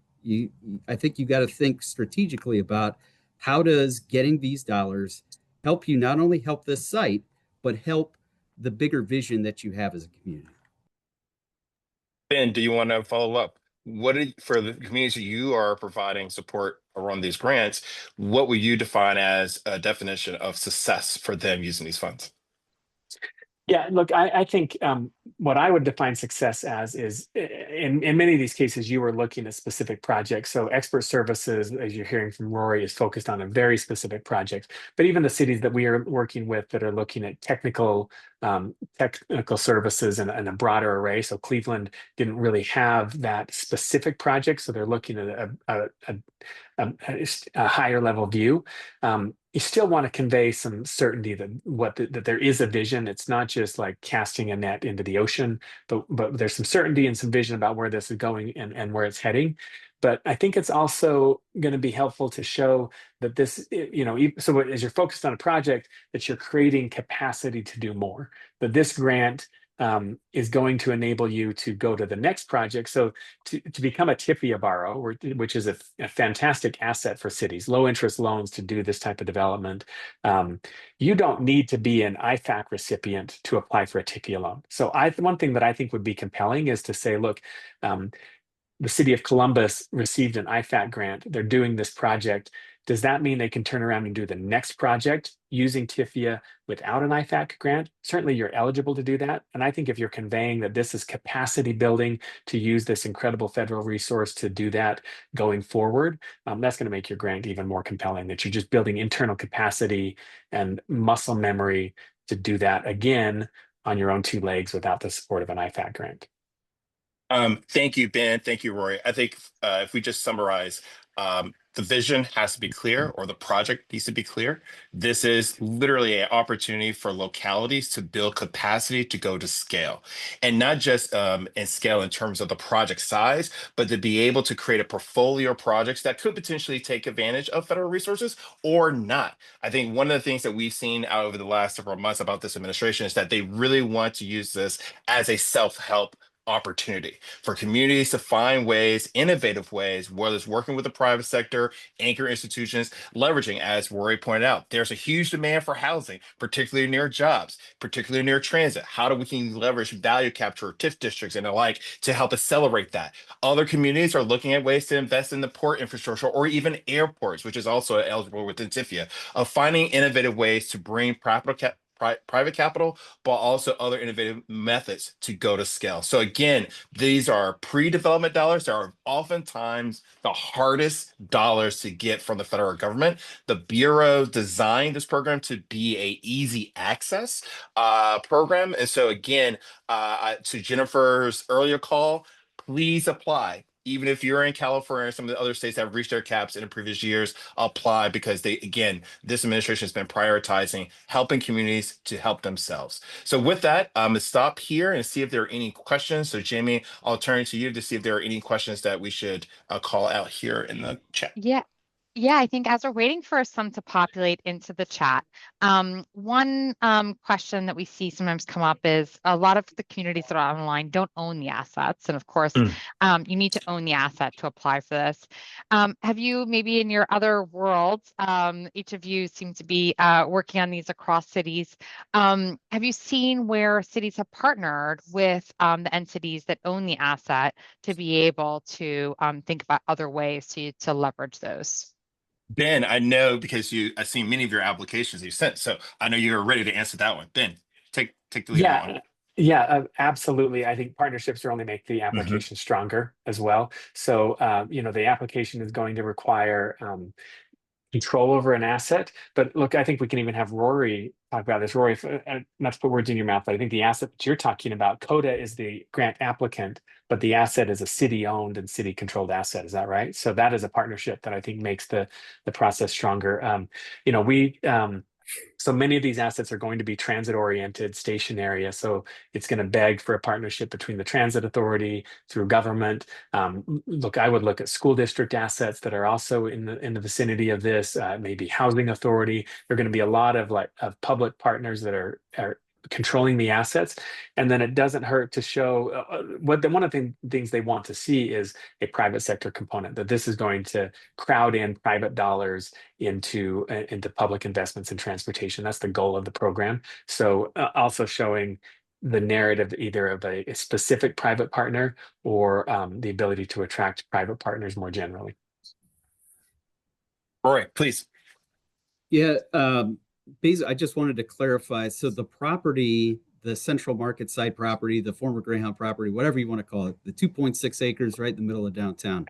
I think you got to think strategically about how does getting these dollars help you not only help this site, but help the bigger vision that you have as a community. Ben, do you want to follow up? For the communities you are providing support around these grants, what would you define as a definition of success for them using these funds? Yeah, look, I think what I would define success as is in many of these cases, you were looking at specific projects. So expert services, as you're hearing from Rory, is focused on a very specific project. But even the cities that we are working with that are looking at technical services and a broader array. So Cleveland didn't really have that specific project. So they're looking at a higher level view. You still want to convey some certainty that there is a vision. It's not just like casting a net into the ocean, but there's some certainty and some vision about where this is going and where it's heading. But I think it's also going to be helpful to show that this, so as you're focused on a project, that you're creating capacity to do more. That this grant is going to enable you to go to the next project. So to become a TIFIA borrower, which is a fantastic asset for cities, low interest loans to do this type of development, you don't need to be an IFAC recipient to apply for a TIFIA loan. So one thing that I think would be compelling is to say, look, the city of Columbus received an IFAC grant. They're doing this project. Does that mean they can turn around and do the next project using TIFIA without an IFAC grant? Certainly you're eligible to do that. And I think if you're conveying that this is capacity building to use this incredible federal resource to do that going forward, that's going to make your grant even more compelling, that you're just building internal capacity and muscle memory to do that again on your own two legs without the support of an IFAC grant. Thank you, Ben. Thank you, Rory. I think if we just summarize, the vision has to be clear, or the project needs to be clear. This is literally an opportunity for localities to build capacity to go to scale, and not just in scale in terms of the project size, but to be able to create a portfolio of projects that could potentially take advantage of federal resources or not. I think one of the things that we've seen out over the last several months about this administration is that they really want to use this as a self-help opportunity for communities to find ways, innovative ways, whether it's working with the private sector, anchor institutions, leveraging, as Rory pointed out, there's a huge demand for housing, particularly near jobs, particularly near transit. How do we can leverage value capture, TIF districts and the like to help accelerate that? Other communities are looking at ways to invest in the port infrastructure or even airports, which is also eligible within TIFIA, of finding innovative ways to bring private capital, but also other innovative methods to go to scale. So again, these are pre-development dollars that are oftentimes the hardest dollars to get from the federal government. The Bureau designed this program to be a easy access program. And so again, to Jennifer's earlier call, please apply. even if you're in California or some of the other states that have reached their caps in the previous years, apply because they, again, this administration has been prioritizing helping communities to help themselves. So with that, I'm gonna stop here and see if there are any questions. So Jamie, I'll turn to you to see if there are any questions that we should call out here in the chat. Yeah. Yeah, I think as we're waiting for some to populate into the chat, one question that we see sometimes come up is a lot of the communities that are online don't own the assets. And of course, you need to own the asset to apply for this. Have you maybe in your other worlds, each of you seem to be working on these across cities. Have you seen where cities have partnered with the entities that own the asset to be able to think about other ways to leverage those? Ben, I know because I've seen many of your applications you sent, so I know you're ready to answer that one. Ben, take the lead on that Yeah, one. yeah, absolutely. I think partnerships are only make the application stronger as well. So, the application is going to require control over an asset. But look, I think we can even have Rory talk about this. Rory, not to put words in your mouth, but I think the asset that you're talking about, CODA is the grant applicant, but the asset is a city-owned and city-controlled asset. Is that right? So that is a partnership that I think makes the process stronger. So many of these assets are going to be transit oriented, station area. So it's going to beg for a partnership between the transit authority through government. Look, I would look at school district assets that are also in the vicinity of this, maybe housing authority. There are going to be a lot of public partners that are controlling the assets. And then it doesn't hurt to show one of the things they want to see is a private sector component, that this is going to crowd in private dollars into public investments in transportation. That's the goal of the program. So also showing the narrative either of a specific private partner or the ability to attract private partners more generally. Rory, please. Yeah, basically, I just wanted to clarify. So the property, the Central Market site property, the former Greyhound property, whatever you want to call it, the 2.6 acres right in the middle of downtown,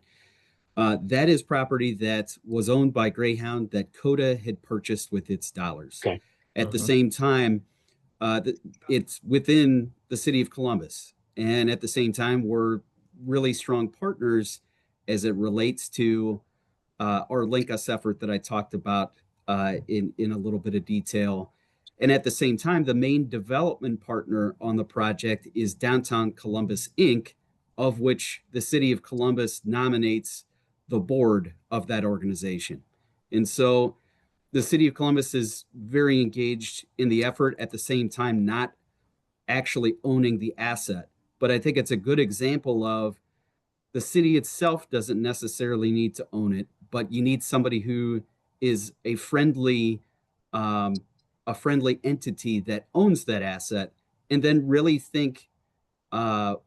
that is property that was owned by Greyhound that CODA had purchased with its dollars. Okay. At the same time, it's within the city of Columbus. And at the same time, we're really strong partners as it relates to our Link Us effort that I talked about in a little bit of detail. And at the same time, the main development partner on the project is Downtown Columbus, Inc., of which the city of Columbus nominates the board of that organization. And so the city of Columbus is very engaged in the effort, at the same time not actually owning the asset. But I think it's a good example of the city itself doesn't necessarily need to own it, but you need somebody who is a friendly entity that owns that asset, and then really think about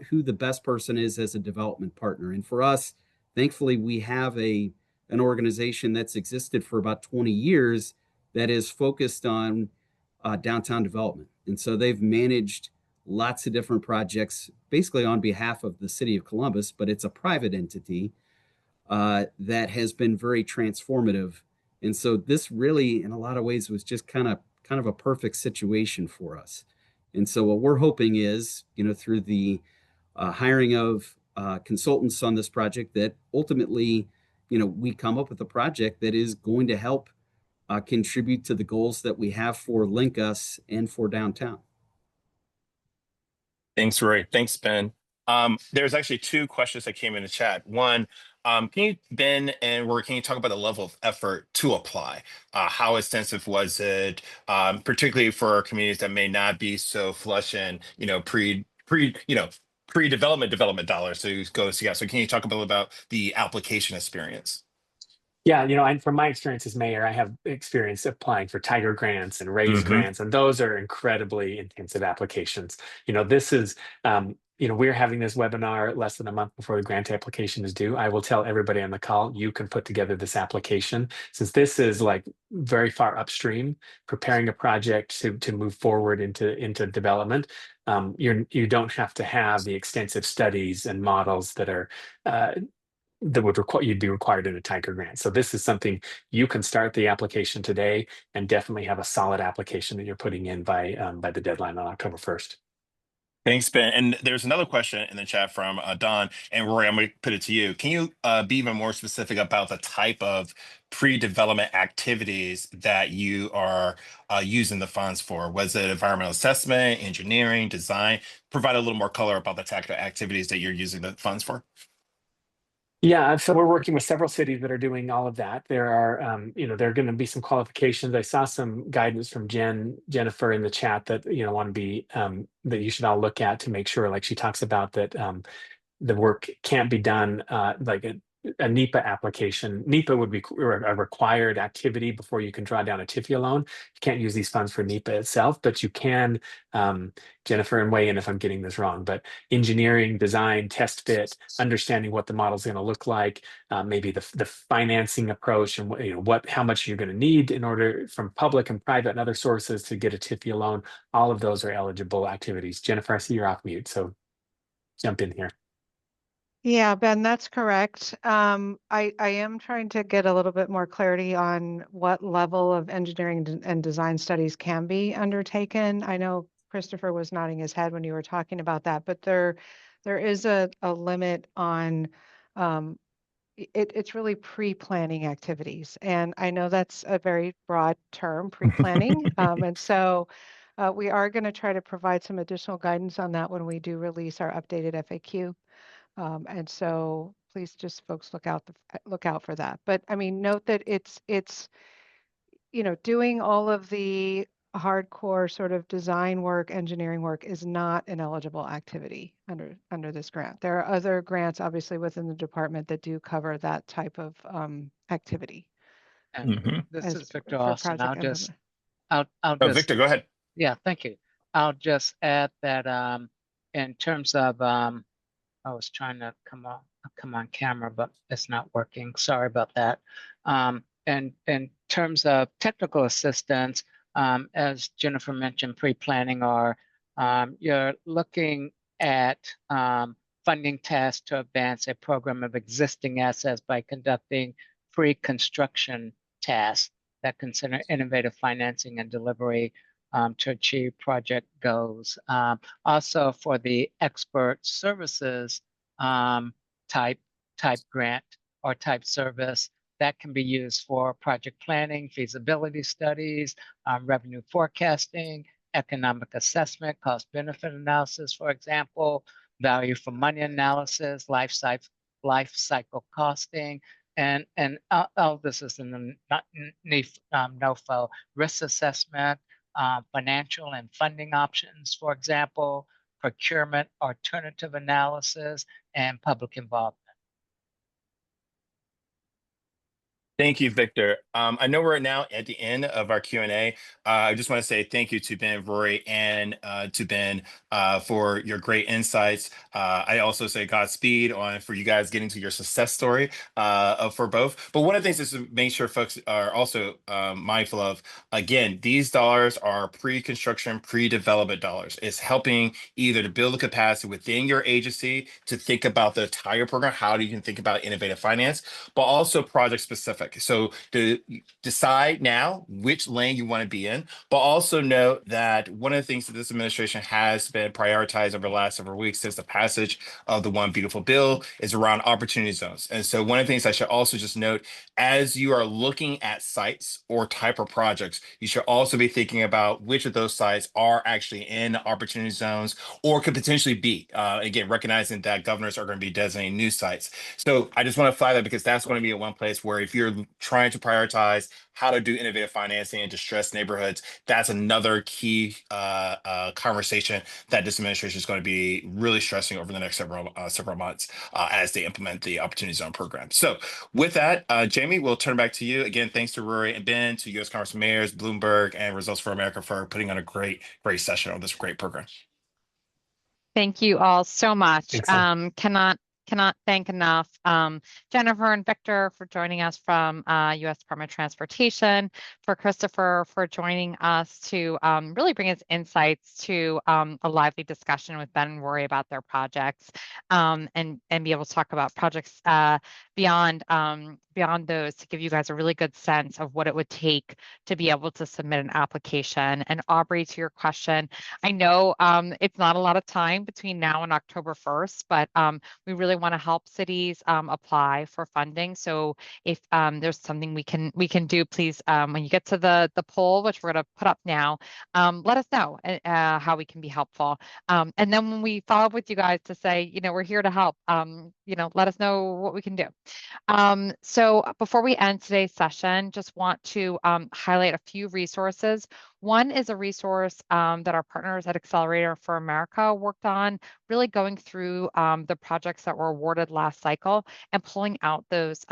who the best person is as a development partner. And for us, thankfully, we have an organization that's existed for about 20 years that is focused on downtown development. And so they've managed lots of different projects, basically on behalf of the city of Columbus, but it's a private entity that has been very transformative. And so this really, in a lot of ways, was just kind of a perfect situation for us. And so what we're hoping is, through the hiring of consultants on this project, that ultimately, we come up with a project that is going to help contribute to the goals that we have for Link Us and for downtown. Thanks, Rory. Thanks, Ben. There's actually two questions that came in the chat. One, Ben and Rory, can you talk about the level of effort to apply? How extensive was it, particularly for communities that may not be so flush in, pre-development development dollars to go see? So can you talk a little about the application experience? Yeah, and from my experience as mayor, I have experience applying for Tiger grants and Raise grants, and those are incredibly intensive applications. This is, we're having this webinar less than a month before the grant application is due. I will tell everybody on the call, you can put together this application, since this is like very far upstream, preparing a project to move forward into development. You don't have to have the extensive studies and models that are you'd be required in a Tiger grant. So this is something you can start the application today and definitely have a solid application that you're putting in by the deadline on October 1st. Thanks, Ben. And there's another question in the chat from Don. And Rory, I'm going to put it to you. Can you be even more specific about the type of pre-development activities that you are using the funds for? Was it environmental assessment, engineering, design? Provide a little more color about the type of activities that you're using the funds for. Yeah, so we're working with several cities that are doing all of that. There are, there are going to be some qualifications. I saw some guidance from Jennifer in the chat that, want to be, that you should all look at to make sure, like she talks about that the work can't be done like a NEPA application. NEPA would be a required activity before you can draw down a TIFIA loan. You can't use these funds for NEPA itself, but you can, Jennifer, and weigh in if I'm getting this wrong, but engineering, design, test fit, understanding what the model is going to look like, maybe the financing approach, and how much you're going to need in order from public and private and other sources to get a TIFIA loan. All of those are eligible activities. Jennifer, I see you're off mute, so jump in here. Yeah, Ben, that's correct. I am trying to get a little bit more clarity on what level of engineering and design studies can be undertaken. I know Christopher was nodding his head when you were talking about that, but there is a limit on it's really pre-planning activities. And I know that's a very broad term, pre-planning. And so we are going to try to provide some additional guidance on that when we do release our updated FAQ. And so please just folks look out for that. But I mean, note that it's doing all of the hardcore sort of design work, engineering work is not an eligible activity under this grant. There are other grants obviously within the department that do cover that type of activity. And this as is Victor for Austin. project I'll Oh, just Victor, go ahead. Yeah, thank you. I'll just add that in terms of I was trying to come on camera, but it's not working. Sorry about that. And in terms of technical assistance, as Jennifer mentioned, pre-planning, or you're looking at funding tasks to advance a program of existing assets by conducting pre-construction tasks that consider innovative financing and delivery to achieve project goals. Also for the expert services type grant or type service, that can be used for project planning, feasibility studies, revenue forecasting, economic assessment, cost benefit analysis, for example, value for money analysis, life cycle costing, and all this is in the NOFO risk assessment, financial and funding options, for example, procurement, alternative analysis, and public involvement. Thank you, Victor. I know we're now at the end of our Q&A. I just want to say thank you to Ben, Rory, and to Ben for your great insights. I also say Godspeed for you guys getting to your success story for both. But one of the things is to make sure folks are also mindful of, again, these dollars are pre-construction, pre-development dollars. It's helping either to build the capacity within your agency to think about the entire program, how you can think about innovative finance, but also project specific. So to decide now which lane you want to be in, but also note that one of the things that this administration has been prioritized over the last several weeks since the passage of the One Beautiful Bill is around opportunity zones. And so one of the things I should also just note, as you are looking at sites or type of projects, you should also be thinking about which of those sites are actually in opportunity zones or could potentially be, again, recognizing that governors are going to be designating new sites. So I just want to flag that because that's going to be at one place where if you're trying to prioritize how to do innovative financing in distressed neighborhoods, that's another key conversation that this administration is going to be really stressing over the next several months as they implement the Opportunity Zone program. So with that, Jamie, we'll turn back to you. Again, thanks to Rory and Ben, to U.S. Congress mayors, Bloomberg, and Results for America for putting on a great session on this great program. Thank you all so much. Thanks, cannot thank enough Jennifer and Victor for joining us from U.S. Department of Transportation, for Christopher for joining us to really bring us insights to a lively discussion with Ben and Rory about their projects, and be able to talk about projects beyond those, to give you guys a really good sense of what it would take to be able to submit an application. And Aubrey, to your question, I know it's not a lot of time between now and October 1st, but we really want to help cities apply for funding. So if there's something we can do, please, when you get to the poll, which we're going to put up now, let us know how we can be helpful. And then when we follow up with you guys to say, we're here to help, let us know what we can do. So before we end today's session, just want to highlight a few resources. One is a resource that our partners at Accelerator for America worked on, really going through the projects that were awarded last cycle and pulling out those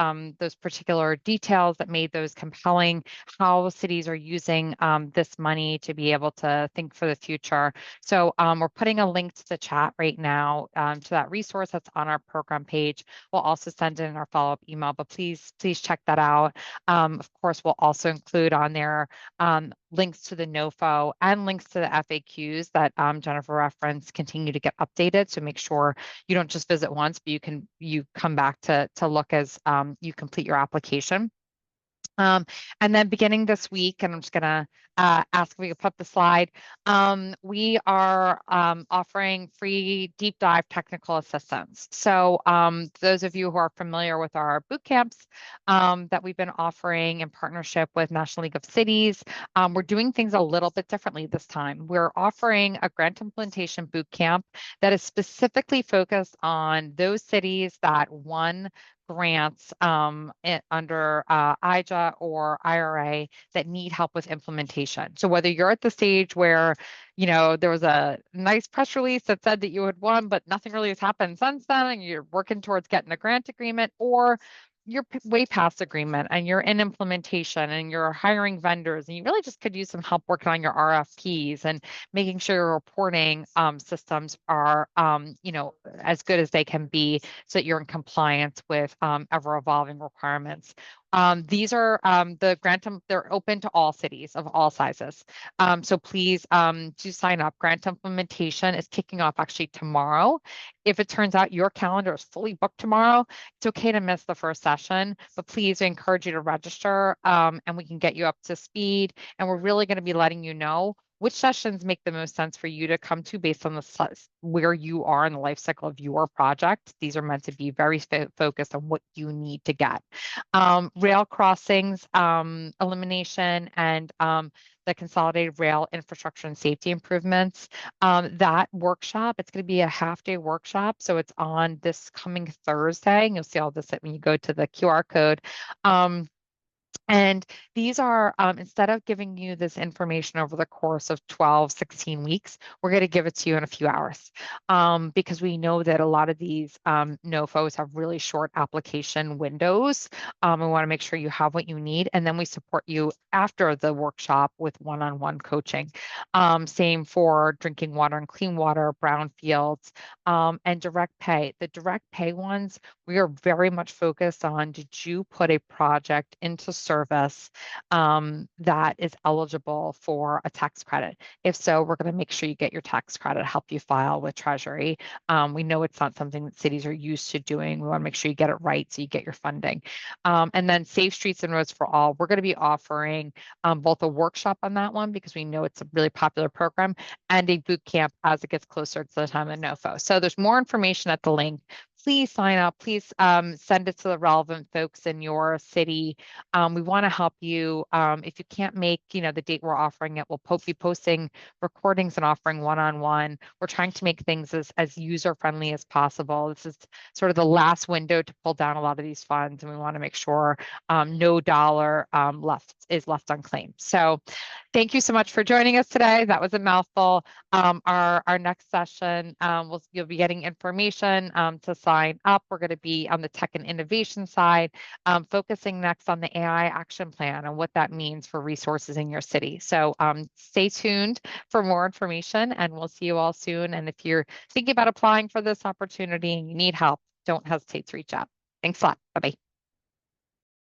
particular details that made those compelling, how cities are using this money to be able to think for the future. So we're putting a link to the chat right now to that resource that's on our program page. We'll also send it in our follow-up email, but please check that out. Of course, we'll also include on there links to the NOFO and links to the FAQs that Jennifer referenced continue to get updated. So make sure you don't just visit once, but you come back to look as you complete your application. And then beginning this week, and I'm just going to ask if we could put up the slide, we are offering free deep dive technical assistance. So those of you who are familiar with our boot camps that we've been offering in partnership with National League of Cities, we're doing things a little bit differently this time. We're offering a grant implementation boot camp that is specifically focused on those cities that won grants under IJA or IRA that need help with implementation. So whether you're at the stage where, there was a nice press release that said that you had won, but nothing really has happened since then, and you're working towards getting a grant agreement, or you're way past agreement and you're in implementation and you're hiring vendors and you really just could use some help working on your RFPs and making sure your reporting systems are, as good as they can be so that you're in compliance with ever evolving requirements. These are the grant, they're open to all cities of all sizes. So please do sign up. Grant implementation is kicking off actually tomorrow. If it turns out your calendar is fully booked tomorrow, it's okay to miss the first session, but please, I encourage you to register and we can get you up to speed. And we're really going to be letting you know which sessions make the most sense for you to come to based on where you are in the life cycle of your project. These are meant to be very focused on what you need to get. Rail crossings, elimination, and the consolidated rail infrastructure and safety improvements. That workshop, it's going to be a half-day workshop. So it's on this coming Thursday. And you'll see all this when you go to the QR code. And these are, instead of giving you this information over the course of 12, 16 weeks, we're going to give it to you in a few hours because we know that a lot of these NOFOs have really short application windows. We want to make sure you have what you need. And then we support you after the workshop with one-on-one coaching. Same for drinking water and clean water, brownfields, and direct pay. The direct pay ones, we are very much focused on, did you put a project into service that is eligible for a tax credit? If so, we're going to make sure you get your tax credit, help you file with Treasury. We know it's not something that cities are used to doing. We want to make sure you get it right so you get your funding. And then Safe Streets and Roads for All, we're going to be offering both a workshop on that one because we know it's a really popular program, and a boot camp as it gets closer to the time of NOFO. So there's more information at the link. Please sign up. Please send it to the relevant folks in your city. We want to help you. If you can't make, the date we're offering it, we'll be posting recordings and offering one-on-one. We're trying to make things as user-friendly as possible. This is sort of the last window to pull down a lot of these funds, and we want to make sure no dollar is left unclaimed. So thank you so much for joining us today. That was a mouthful. Our next session, you'll be getting information to sign up. We're going to be on the tech and innovation side, focusing next on the AI action plan and what that means for resources in your city. So stay tuned for more information, and we'll see you all soon. And if you're thinking about applying for this opportunity and you need help, don't hesitate to reach out. Thanks a lot. Bye-bye.